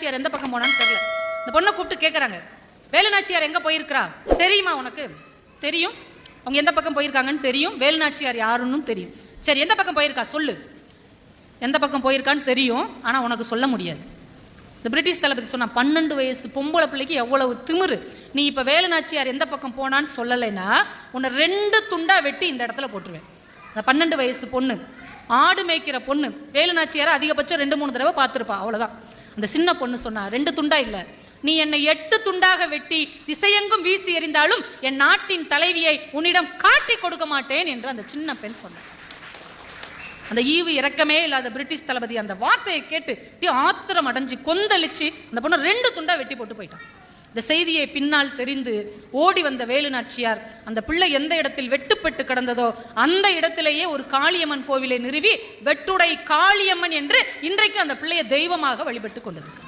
எந்த பக்கம் போனான்னு தெரியல. இந்த பொண்ணை கூப்பிட்டு கேட்குறாங்க, வேலுநாச்சியார் எங்கே போயிருக்கிறா தெரியுமா உனக்கு? தெரியும். அவங்க எந்த பக்கம் போயிருக்காங்கன்னு தெரியும். வேலுநாச்சியார் யாருன்னு தெரியும். சரி, எந்த பக்கம் போயிருக்கா சொல்லு. எந்த பக்கம் போயிருக்கான்னு தெரியும், ஆனால் உனக்கு சொல்ல முடியாது. இந்த பிரிட்டிஷ் தளபதி சொன்னா, 12 வயசு பொம்பளை பிள்ளைக்கு எவ்வளவு திமிரு. நீ இப்போ வேலுநாச்சியார் எந்த பக்கம் போனான்னு சொல்லலைன்னா உன்னை 2 துண்டா வெட்டி இந்த இடத்துல போட்டுருவேன். அந்த 12 வயசு பொண்ணு, ஆடு மேய்க்கிற பொண்ணு, வேலுநாச்சியாரை அதிகபட்சம் 2-3 தடவை பார்த்துருப்பா, அவ்வளோதான். அந்த சின்ன பொண்ணு சொன்னா, 2 துண்டா இல்லை, நீ என்னை 8 துண்டாக வெட்டி திசையெங்கும் வீசி எறிந்தாலும் என் நாட்டின் தலைவியை உன்னிடம் காட்டி கொடுக்க மாட்டேன் என்று அந்த சின்ன பெண் சொன்னார். அந்த ஈவு இறக்கமே இல்லாத பிரிட்டிஷ் தளபதி அந்த வார்த்தையை கேட்டு ஆத்திரம் அடைஞ்சு கொந்தளிச்சு அந்த பொண்ணு 2 துண்டா வெட்டி போட்டு போயிட்டான். இந்த செய்தியை பின்னால் தெரிந்து ஓடி வந்த வேலுநாச்சியார் அந்த பிள்ளை எந்த இடத்தில் வெட்டுப்பட்டு கிடந்ததோ அந்த இடத்திலேயே ஒரு காளியம்மன் கோவிலை நிறுவி வெட்டுடை காளியம்மன் என்று இன்றைக்கு அந்த பிள்ளையை தெய்வமாக வழிபட்டு கொண்டிருக்கு.